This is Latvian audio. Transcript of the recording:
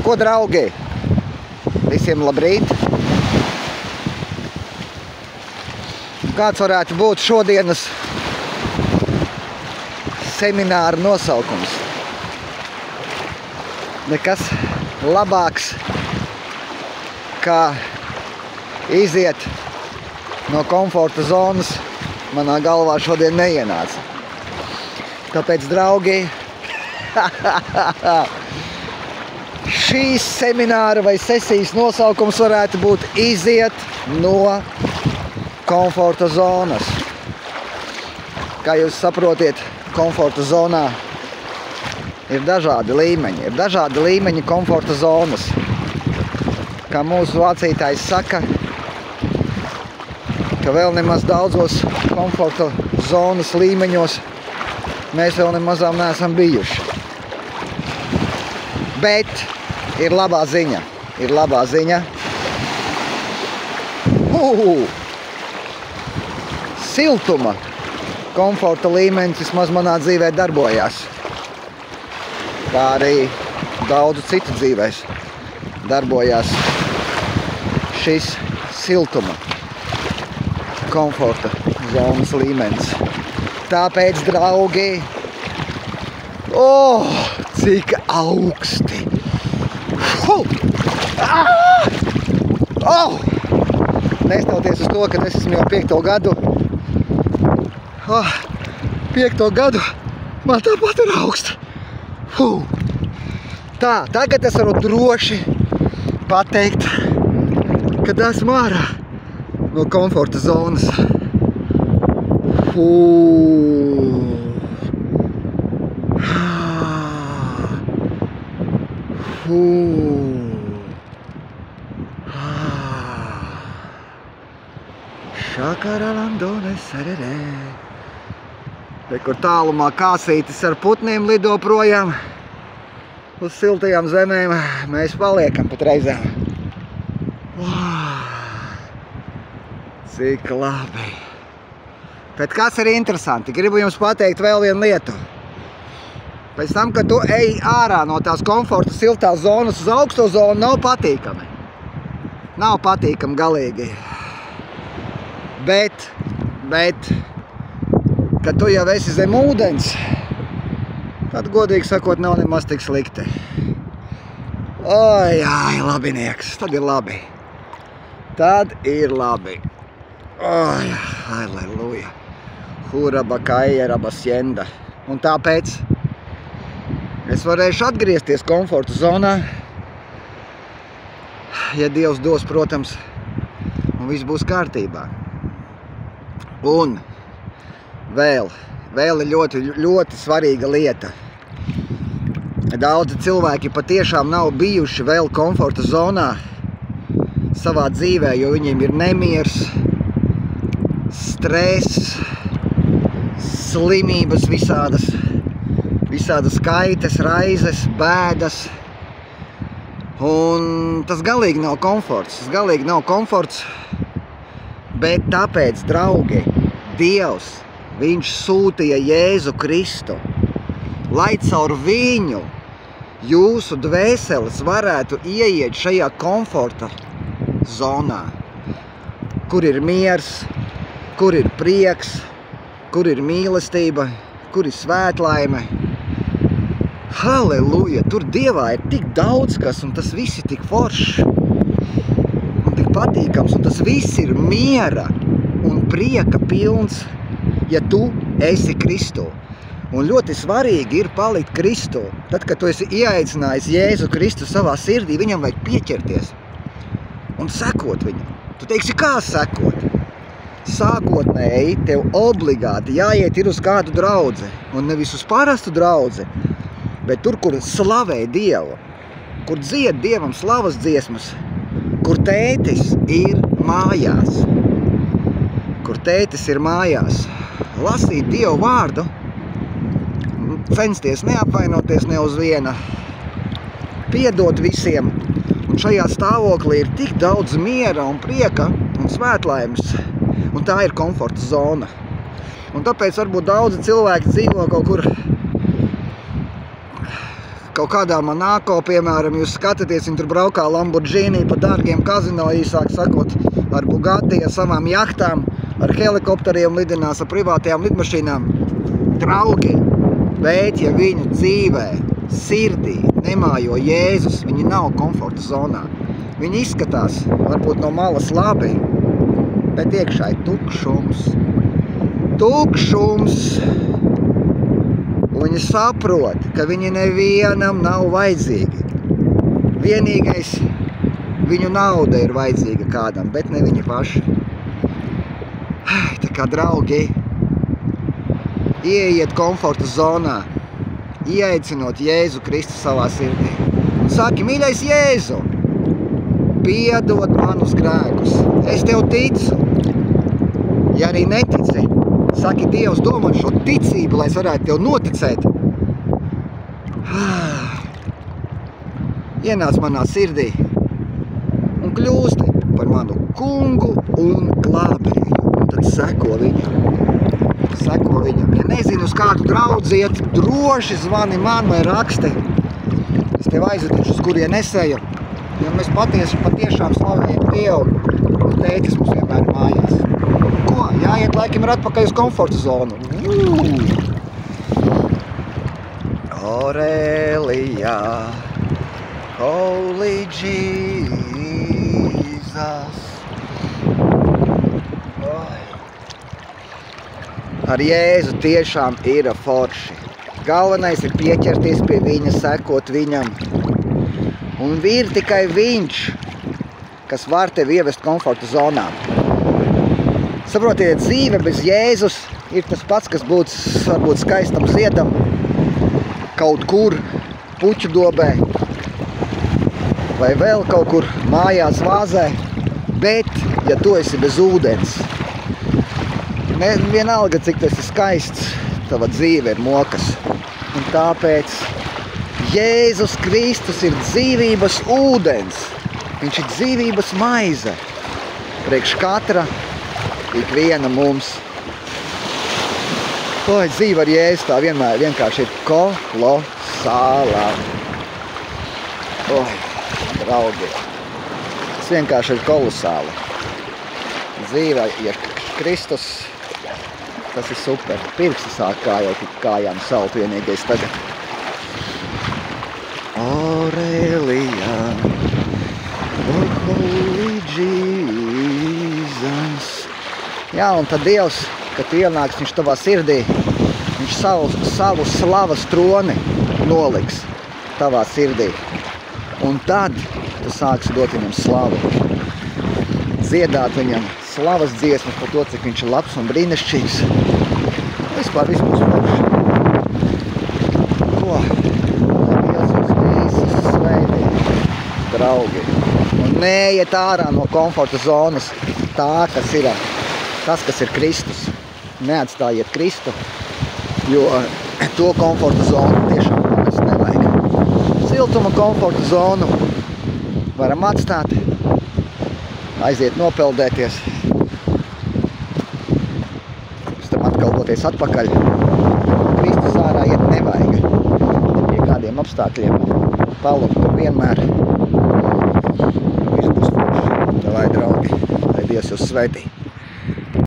ko, draugi? Visiem labrīt! Kāds varētu būt šodienas semināra nosaukums? Nekas labāks, kā iziet no komforta zonas, manā galvā šodien neienāca. Tāpēc, draugi, šīs semināra vai sesijas nosaukums varētu būt iziet no komforta zonas. Kā jūs saprotiet, komforta zonā ir dažādi līmeņi. Ir dažādi līmeņi komforta zonas. Kā mūsu vācītājs saka, ka vēl nemaz daudzos komforta zonas līmeņos mēs vēl nemazām neesam bijuši. Bet ir labā ziņa. Ir labā ziņa. Siltuma komforta līmenis vismaz manā dzīvē darbojās. Kā arī daudzu citu dzīvēs darbojās šis siltuma komforta zonas līmenis. Tāpēc, draugi, cik augsti! Neskatoties uz to, ka es esmu jau 5. gadu. 5. gadu man tāpat ir augsti. Tā, tagad es varu droši pateikt, kad esmu ārā no komforta zonas. Šakaralandones sarerē. Te, kur tālumā kāsītis ar putniem lido projām uz siltajām zemēm, mēs paliekam pat reizēm. Cik labi! Bet kas ir interesanti? Gribu jums pateikt vēl vienu lietu. Pēc tam, kad tu ej ārā no tās komforta siltās zonas uz augsto zonu, nav patīkami. Nav patīkami galīgi. Bet, kad tu jau esi zem ūdens, tad, godīgi sakot, nav nemaz tik slikti. Oi, labinieks, tad ir labi. Tad ir labi. Oi, halleluja. Huraba kaija rabasjenda. Un tāpēc es varēšu atgriezties komforta zonā, ja Dievs dos, protams, un viss būs kārtībā. Un vēl ir ļoti svarīga lieta. Daudzi cilvēki patiešām nav bijuši vēl komforta zonā savā dzīvē, jo viņiem ir nemiers, stress, slimības visādas kaites, raizes, bēdas. Un tas galīgi nav komforts. Bet tāpēc, draugi, Dievs, viņš sūtīja Jēzu Kristu, lai caur viņu jūsu dvēseles varētu ieiet šajā komforta zonā, kur ir miers, kur ir prieks, kur ir mīlestība, kur ir svētlaime. Halleluja! Tur Dievā ir tik daudz kas, un tas viss ir tik foršs, un tik patīkams, un tas viss ir miera un prieka pilns, ja tu esi Kristū. Un ļoti svarīgi ir palikt Kristū. Tad, kad tu esi ieaicinājis Jēzu Kristu savā sirdī, viņam vajag pieķerties un sekot viņam. Tu teiksi, kā sekot? Sākotnēji tev obligāti jāiet ir uz kādu draudzi, un nevis uz parastu draudzi, bet tur, kur slavē Dievu, kur dzied Dievam slavas dziesmas, kur tētis ir mājās. Lasīt Dievu vārdu, censties neapvainoties ne uz viena, piedot visiem, un šajā stāvoklī ir tik daudz miera un prieka un svētlaimes, un tā ir komforta zona. Un tāpēc varbūt daudzi cilvēki dzīvo kaut kur kaut kādā Monako, piemēram, jūs skatāties, viņi tur braukā Lamborghini pa dārgiem kazino, īsāk sakot, ar Bugatti, ar savām jahtām, ar helikopteriem lidinās, ar privātajām lidmašīnām. Draugi, bet ja viņu dzīvē, sirdī nemājo Jēzus, viņi nav komforta zonā. Viņi izskatās, varbūt no malas labi, bet iekšā ir tukšums. Tukšums. Viņi saprot, ka viņi nevienam nav vajadzīgi. Vienīgais viņu nauda ir vajadzīga kādam, bet ne viņi paši. Tā kā draugi, ieiet komforta zonā, ieaicinot Jēzu Kristu savā sirdī. Un saki, mīļais Jēzu, piedod manus grēkus. Es tev ticu. Ja arī netici, saki, Dievs, domā šo ticību, lai es varētu tev noticēt. Ienāc manā sirdī un kļūsti par manu kungu un glābēju. Un tad seko viņam. Seko viņam. Ja nezinu, uz kādu draudzi iet, droši zvani man vai raksti. Es tev aizvedīšu, uz kurien esēju. Jo mēs patiešām slavējam Dievu. Tētis mums vienmēr ir mājās. Ko? Jāiet laikam ir atpakaļ uz komforta zonu. Aurelijā, Holy Jesus. Ar Jēzu tiešām ir forši. Galvenais ir pieķerties pie viņa, sekot viņam. Un ir tikai viņš, kas var tevi ievest komforta zonā. Saprotiet, dzīve bez Jēzus ir tas pats, kas būtu varbūt skaistam ziedam kaut kur puķu dobē vai vēl kaut kur mājās vāzē, bet ja tu esi bez ūdens, vienalga, cik tu esi skaists, tava dzīve ir mokas. Un tāpēc Jēzus Kristus ir dzīvības ūdens, viņš ir dzīvības maize priekš katra ikviena mums. Dzīve ar Jēzu tā vienmēr vienkārši ir kolosālā. Draugi, tas vienkārši ir kolosāli. Dzīve ar Kristus, tas ir super. Pirksti sāk kājot kājām salt vienīgais tagad. Aurelijā, Holy Jesus. Jā, un tad Dievs, kad tu ienāks viņš tavā sirdī, viņš savu slavas troni noliks tavā sirdī. Un tad tu sāksi dot viņam slavu. Dziedāt viņam slavas dziesmas par to, cik viņš ir labs un brīnišķīgs. Vispār viss būs forši. Ko? Dievs jūs visus sveitī, draugi. Un neiet ārā no komforta zonas tas, kas ir Kristus. Neatstājiet Kristu, jo to komforta zonu tiešām mēs nevajag. Siltuma komforta zonu varam atstāt, aiziet nopeldēties, pēc tam atkal doties atpakaļ. Kristus ārā iet nevajag. Pie kādiem apstākļiem palikt tur vienmēr. Viss būs forši. Davai, draugi, lai Dievs jūs sveitī.